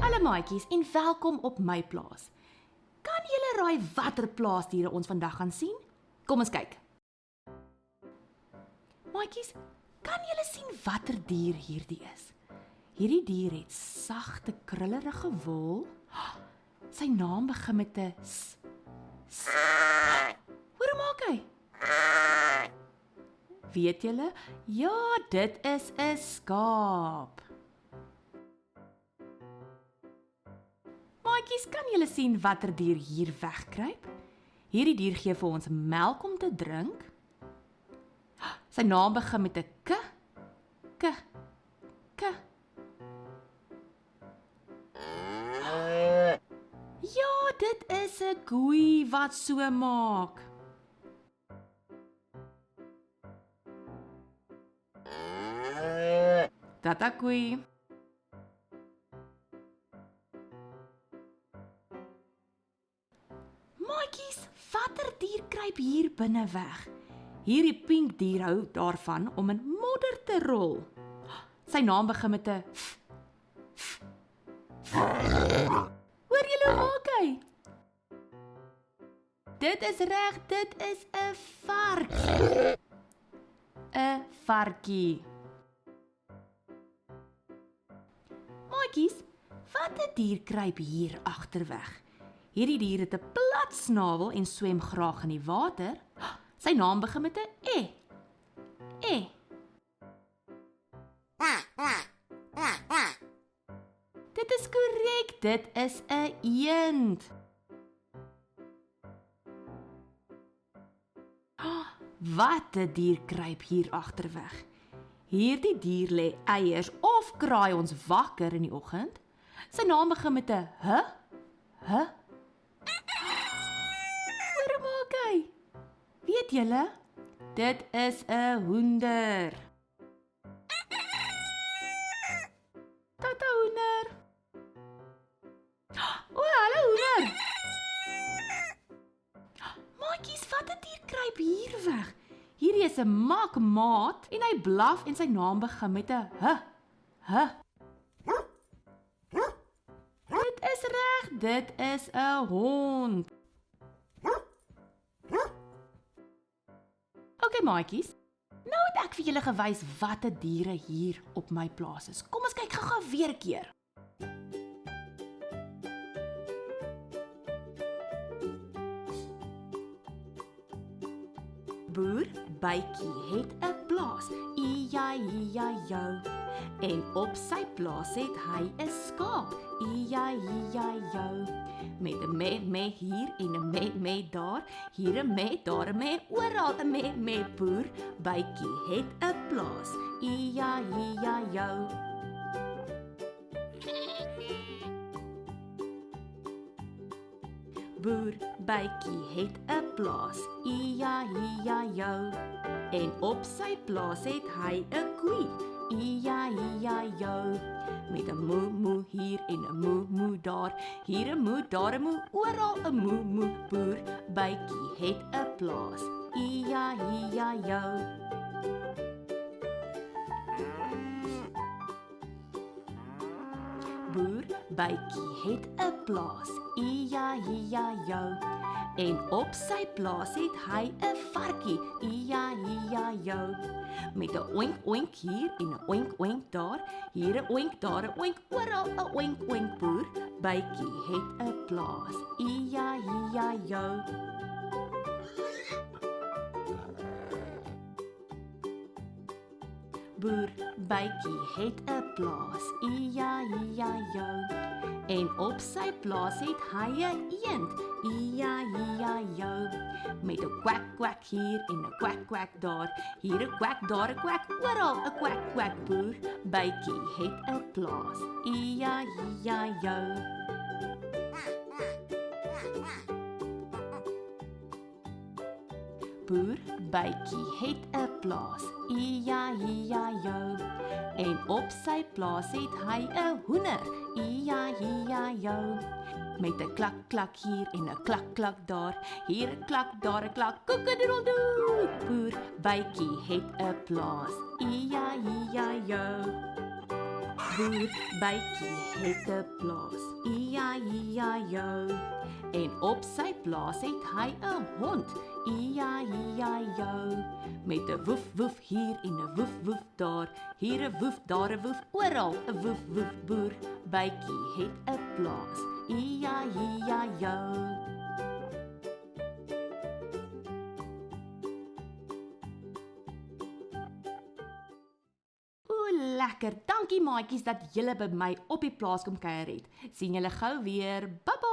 Hallo maatjies en welkom op my plaas. Kan julle raai watter plaasdiere ons vandag gaan sien? Kom ons kyk. Maatjies, kan julle sien watter dier hierdie is? Hierdie dier het sagte, krullerige wol. Sy naam begin met 'n s. Hoor hoe maak hy? Weet julle? Ja, dit is 'n skaap. Maatjies, kan julle sien watter dier hier wegkruip? Hierdie dier gee vir ons melk om te drink. Sy naam begin met 'n k. Ja, dit is 'n koei wat so maak. Tata koei. Maatjies, watter dier kruip hier binne weg? Hierdie pink dier hou daarvan om in modder te rol. Sy naam begin met 'n f. Hoor julle hoe maak hy? Dit is reg, dit is 'n vark. 'n varkie. Maatjies, watter dier kruip hier agterweg? Hierdie dier het 'n plat snavel en swem graag in die water. Sy naam begin met 'n e. Dit is korrek, dit is 'n eend. Wat 'n dier kruip hier agterweg. Hierdie dier lê eiers of kraai ons wakker in die oggend. Sy naam begin met 'n h. Hoor hoe maak hy? Weet julle? Dit is 'n hoender. Tata hoender. O, hallo hoender. Maatjies, wat 'n dier kruip hier weg? Hierdie is 'n makmaat en hy blaf en sy naam begin met 'n h. Dit is reg, dit is 'n hond. Okay maatjies, nou het ek vir julle gewys watter diere hier op my plaas is. Kom ons kyk gou-gou weer 'n keer. Boer Bytjie het 'n plaas, i-ja-i-ja-jou. En op sy plaas het hy 'n skaap, i-ja-i-ja-jou. Met 'n me hier en 'n me daar, hier 'n me, daar 'n me, oral 'n me. Boer Bytjie het 'n plaas, i-ja-i-ja-jou. Boer Bytjie het 'n plaas, i-ja-i-ja-jou. En op sy plaas het hy 'n koei, i-ja-i-ja-jou. Met 'n moe hier en 'n moe daar, hier 'n moe, daar 'n moe, oral 'n moe. Boer Bytjie het 'n plaas, i-ja-i-ja-jou. Boer Bytjie het 'n plaas, i-ja-i-ja-jou. En op sy plaas het hy 'n varkie, i-ja-i-ja-jou. Met 'n oink hier en 'n oink daar, hier 'n oink, daar 'n oink, oral 'n oink. Boer Bytjie het 'n plaas, i-ja-i-ja-jou. Boer Bytjie het 'n plaas, i-ja-i-ja-jou. En op sy plaas het hy 'n eend, i-ja-i-ja-jou. Met 'n kwak hier en 'n kwak daar, hier 'n kwak, daar 'n kwak, oral 'n kwak. Boer Bytjie het 'n plaas, i-ja-i-ja-jou. Boer Bytjie het 'n plaas, i-ja-i-ja-jou. En op sy plaas het hy 'n hoender, i-ja-i-ja-jou. met 'n klak klak hier en 'n klak klak daar. Hier 'n klak, daar 'n klak, koekedoedeldoe. Boer bytjie het 'n plaas. I-ja-i-ja-jou. Boer bytjie het 'n plaas. I-ja-i-ja-jou. En op sy plaas het hy 'n hond. I-ja-i-ja-jou. Met 'n woef woef hier en 'n woef woef daar. Hier 'n woef, daar 'n woef, oral 'n woef woef. Boer bytjie het 'n plaas. I-ja-i-ja-jou. Lekker, dankie maatjies dat julle by my op die plaas kom kuier het. Sien julle gou weer. Bye bye.